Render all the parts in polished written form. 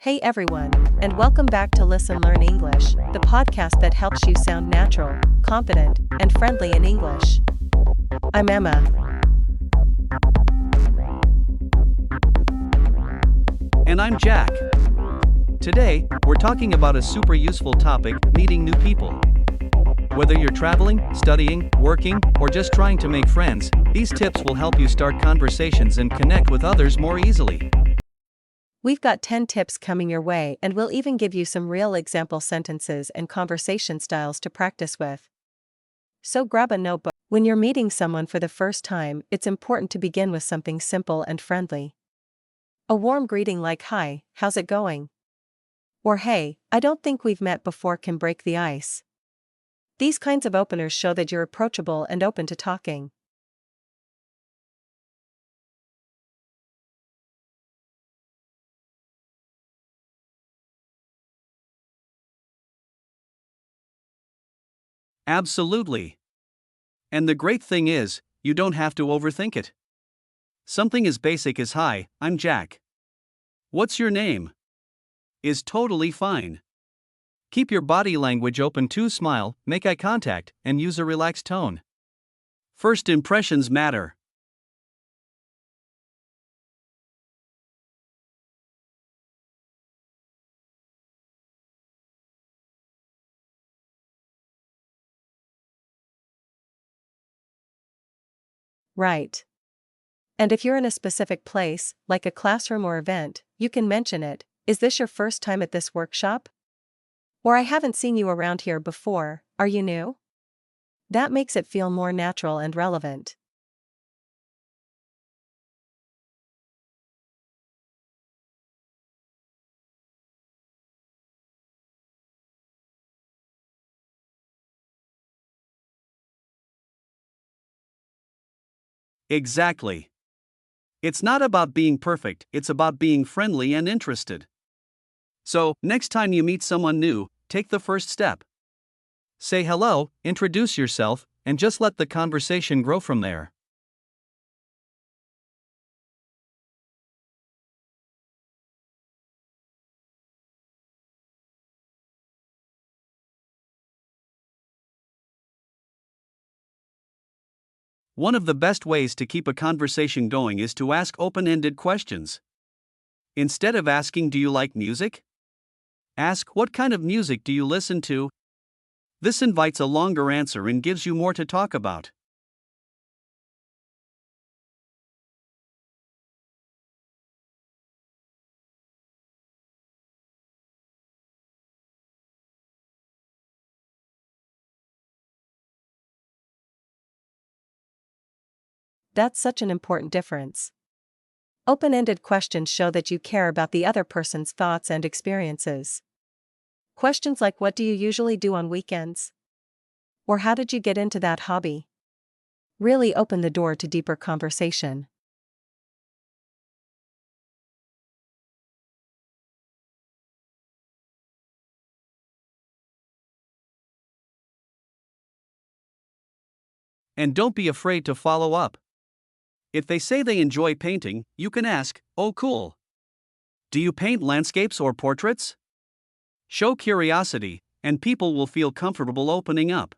Hey everyone, and welcome back to Listen Learn English, the podcast that helps you sound natural, confident, and friendly in English. I'm Emma. And I'm Jack. Today, we're talking about a super useful topic, meeting new people. Whether you're traveling, studying, working, or just trying to make friends, these tips will help you start conversations and connect with others more easily. We've got 10 tips coming your way, and we'll even give you some real example sentences and conversation styles to practice with. So grab a notebook. When you're meeting someone for the first time, it's important to begin with something simple and friendly. A warm greeting like "Hi, how's it going?" Or "Hey, I don't think we've met before" can break the ice. These kinds of openers show that you're approachable and open to talking. Absolutely. And the great thing is, you don't have to overthink it. Something as basic as "Hi, I'm Jack. What's your name?" is totally fine. Keep your body language open too, smile, make eye contact, and use a relaxed tone. First impressions matter. Right. And if you're in a specific place, like a classroom or event, you can mention it. "Is this your first time at this workshop?" Or "I haven't seen you around here before, are you new?" That makes it feel more natural and relevant. Exactly. It's not about being perfect, it's about being friendly and interested. So, next time you meet someone new, take the first step. Say hello, introduce yourself, and just let the conversation grow from there. One of the best ways to keep a conversation going is to ask open ended questions. Instead of asking, "Do you like music?" ask, "What kind of music do you listen to?" This invites a longer answer and gives you more to talk about. That's such an important difference. Open-ended questions show that you care about the other person's thoughts and experiences. Questions like "What do you usually do on weekends?" or "How did you get into that hobby?" really open the door to deeper conversation. And don't be afraid to follow up. If they say they enjoy painting, you can ask, "Oh, cool. Do you paint landscapes or portraits?" Show curiosity, and people will feel comfortable opening up.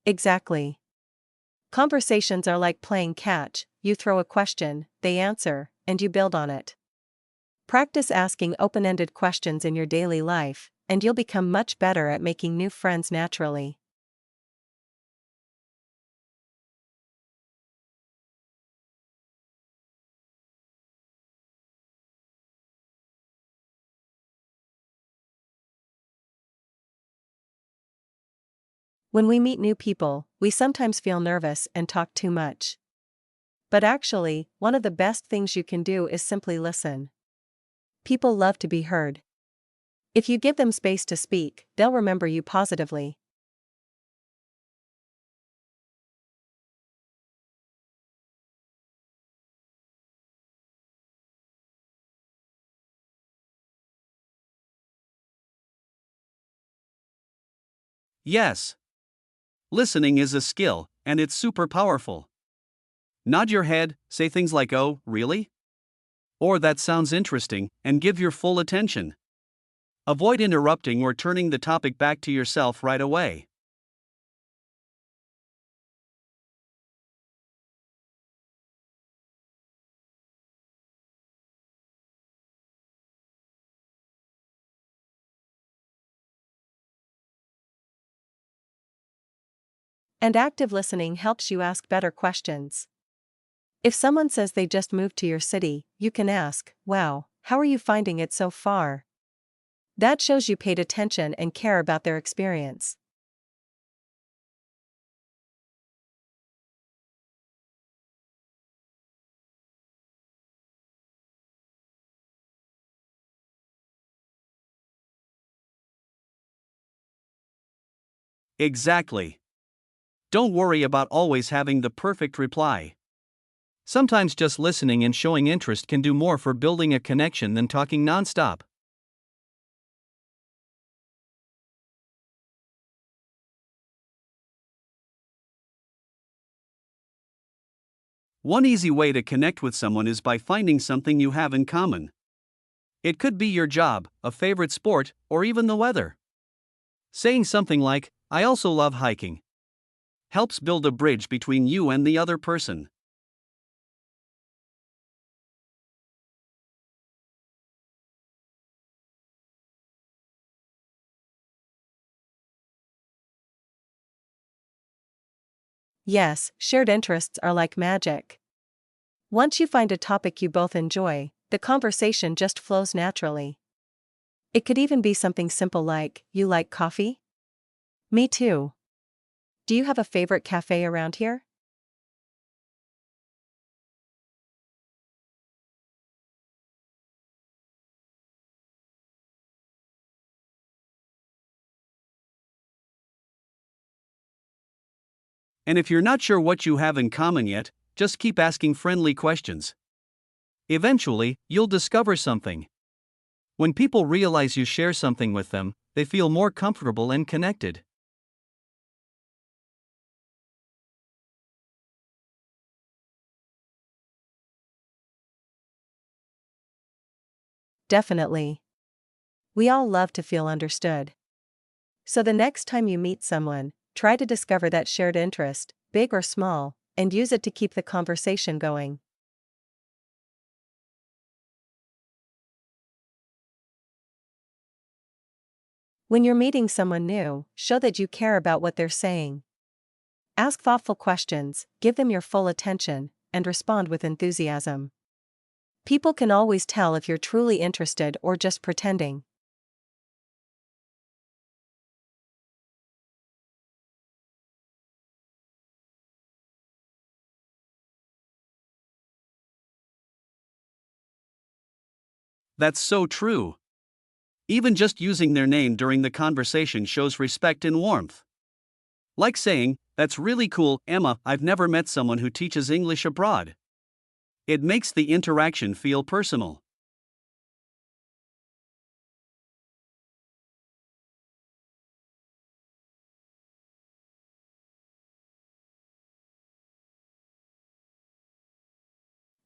Exactly. Conversations are like playing catch. You throw a question, they answer, and you build on it. Practice asking open-ended questions in your daily life, and you'll become much better at making new friends naturally. When we meet new people, we sometimes feel nervous and talk too much. But actually, one of the best things you can do is simply listen. People love to be heard. If you give them space to speak, they'll remember you positively. Yes. Listening is a skill, and it's super powerful. Nod your head, say things like, "Oh, really?" Or "That sounds interesting," and give your full attention. Avoid interrupting or turning the topic back to yourself right away. And active listening helps you ask better questions. If someone says they just moved to your city, you can ask, "Wow, how are you finding it so far?" That shows you paid attention and care about their experience. Exactly. Don't worry about always having the perfect reply. Sometimes just listening and showing interest can do more for building a connection than talking nonstop. One easy way to connect with someone is by finding something you have in common. It could be your job, a favorite sport, or even the weather. Saying something like, "I also love hiking," helps build a bridge between you and the other person. Yes, shared interests are like magic. Once you find a topic you both enjoy, the conversation just flows naturally. It could even be something simple like, "You like coffee?" "Me too." "Do you have a favorite cafe around here?" And if you're not sure what you have in common yet, just keep asking friendly questions. Eventually, you'll discover something. When people realize you share something with them, they feel more comfortable and connected. Definitely. We all love to feel understood. So the next time you meet someone, try to discover that shared interest, big or small, and use it to keep the conversation going. When you're meeting someone new, show that you care about what they're saying. Ask thoughtful questions, give them your full attention, and respond with enthusiasm. People can always tell if you're truly interested or just pretending. That's so true. Even just using their name during the conversation shows respect and warmth. Like saying, "That's really cool, Emma, I've never met someone who teaches English abroad." It makes the interaction feel personal.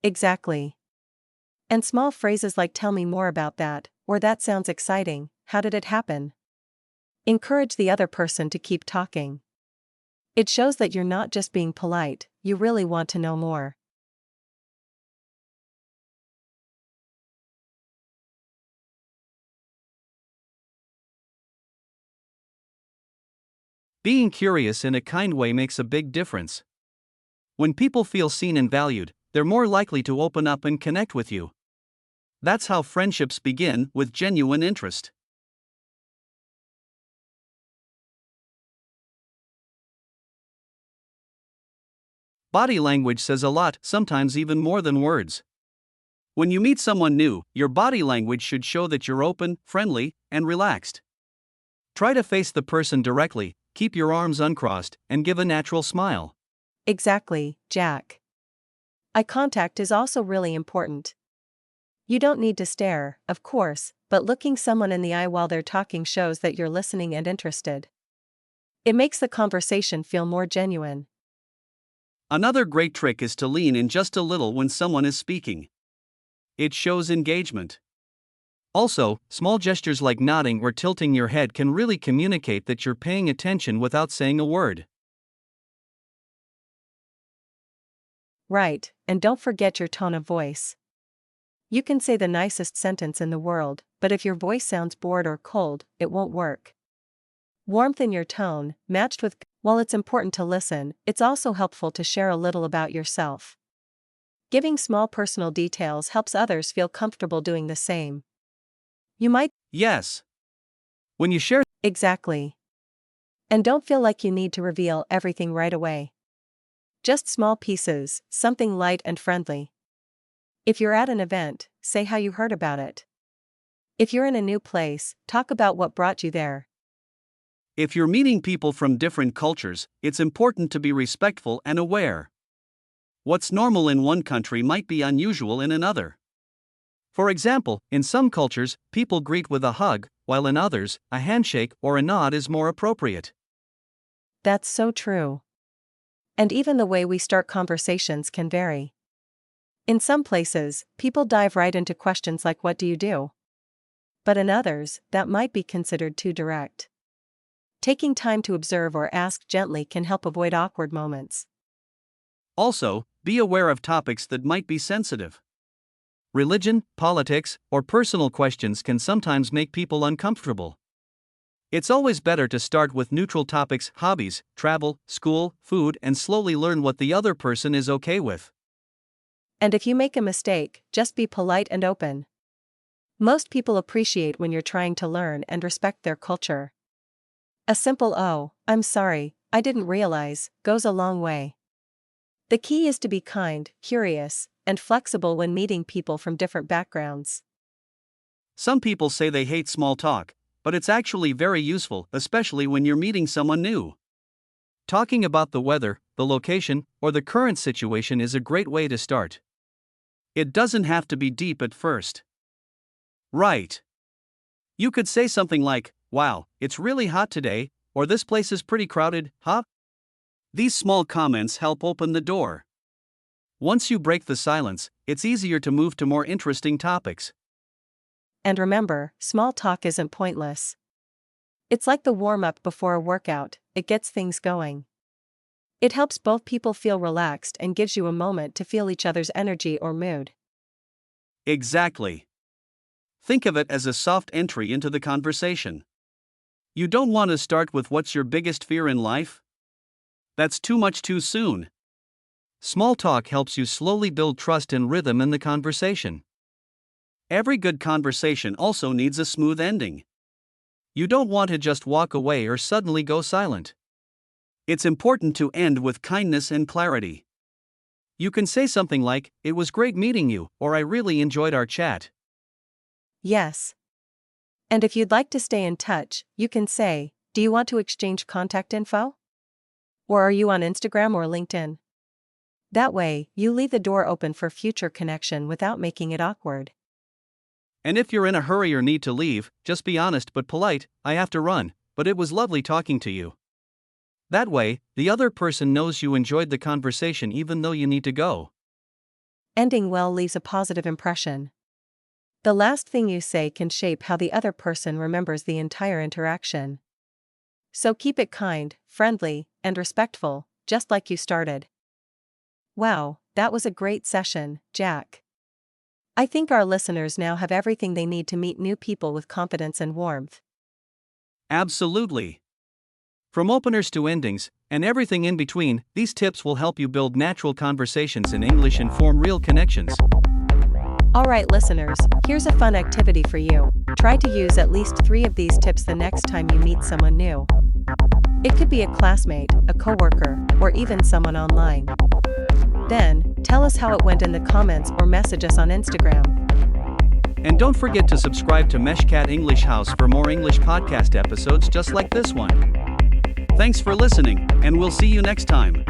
Exactly. And small phrases like "Tell me more about that," or "That sounds exciting, how did it happen?" encourage the other person to keep talking. It shows that you're not just being polite, you really want to know more. Being curious in a kind way makes a big difference. When people feel seen and valued, they're more likely to open up and connect with you. That's how friendships begin, with genuine interest. Body language says a lot, sometimes even more than words. When you meet someone new, your body language should show that you're open, friendly, and relaxed. Try to face the person directly, keep your arms uncrossed, and give a natural smile. Exactly, Jack. Eye contact is also really important. You don't need to stare, of course, but looking someone in the eye while they're talking shows that you're listening and interested. It makes the conversation feel more genuine. Another great trick is to lean in just a little when someone is speaking. It shows engagement. Also, small gestures like nodding or tilting your head can really communicate that you're paying attention without saying a word. Right, and don't forget your tone of voice. You can say the nicest sentence in the world, but if your voice sounds bored or cold, it won't work. Warmth in your tone, matched with. While it's important to listen, it's also helpful to share a little about yourself. Giving small personal details helps others feel comfortable doing the same. You might. Yes. When you share. Exactly. And don't feel like you need to reveal everything right away. Just small pieces, something light and friendly. If you're at an event, say how you heard about it. If you're in a new place, talk about what brought you there. If you're meeting people from different cultures, it's important to be respectful and aware. What's normal in one country might be unusual in another. For example, in some cultures, people greet with a hug, while in others, a handshake or a nod is more appropriate. That's so true. And even the way we start conversations can vary. In some places, people dive right into questions like "What do you do?" But in others, that might be considered too direct. Taking time to observe or ask gently can help avoid awkward moments. Also, be aware of topics that might be sensitive. Religion, politics, or personal questions can sometimes make people uncomfortable. It's always better to start with neutral topics, hobbies, travel, school, food, and slowly learn what the other person is okay with. And if you make a mistake, just be polite and open. Most people appreciate when you're trying to learn and respect their culture. A simple "Oh, I'm sorry, I didn't realize," goes a long way. The key is to be kind, curious, and flexible when meeting people from different backgrounds. Some people say they hate small talk, but it's actually very useful, especially when you're meeting someone new. Talking about the weather, the location, or the current situation is a great way to start. It doesn't have to be deep at first. Right. You could say something like, "Wow, it's really hot today," or "This place is pretty crowded, huh?" These small comments help open the door. Once you break the silence, it's easier to move to more interesting topics. And remember, small talk isn't pointless. It's like the warm-up before a workout, it gets things going. It helps both people feel relaxed and gives you a moment to feel each other's energy or mood. Exactly. Think of it as a soft entry into the conversation. You don't want to start with "What's your biggest fear in life?" That's too much too soon. Small talk helps you slowly build trust and rhythm in the conversation. Every good conversation also needs a smooth ending. You don't want to just walk away or suddenly go silent. It's important to end with kindness and clarity. You can say something like, "It was great meeting you," or "I really enjoyed our chat." Yes. And if you'd like to stay in touch, you can say, "Do you want to exchange contact info? Or are you on Instagram or LinkedIn?" That way, you leave the door open for future connection without making it awkward. And if you're in a hurry or need to leave, just be honest but polite, "I have to run, but it was lovely talking to you." That way, the other person knows you enjoyed the conversation even though you need to go. Ending well leaves a positive impression. The last thing you say can shape how the other person remembers the entire interaction. So keep it kind, friendly, and respectful, just like you started. Wow, that was a great session, Jack. I think our listeners now have everything they need to meet new people with confidence and warmth. Absolutely. From openers to endings, and everything in between, these tips will help you build natural conversations in English and form real connections. Alright listeners, here's a fun activity for you. Try to use at least 3 of these tips the next time you meet someone new. It could be a classmate, a coworker, or even someone online. Then, tell us how it went in the comments or message us on Instagram. And don't forget to subscribe to Meshkat English House for more English podcast episodes just like this one. Thanks for listening, and we'll see you next time.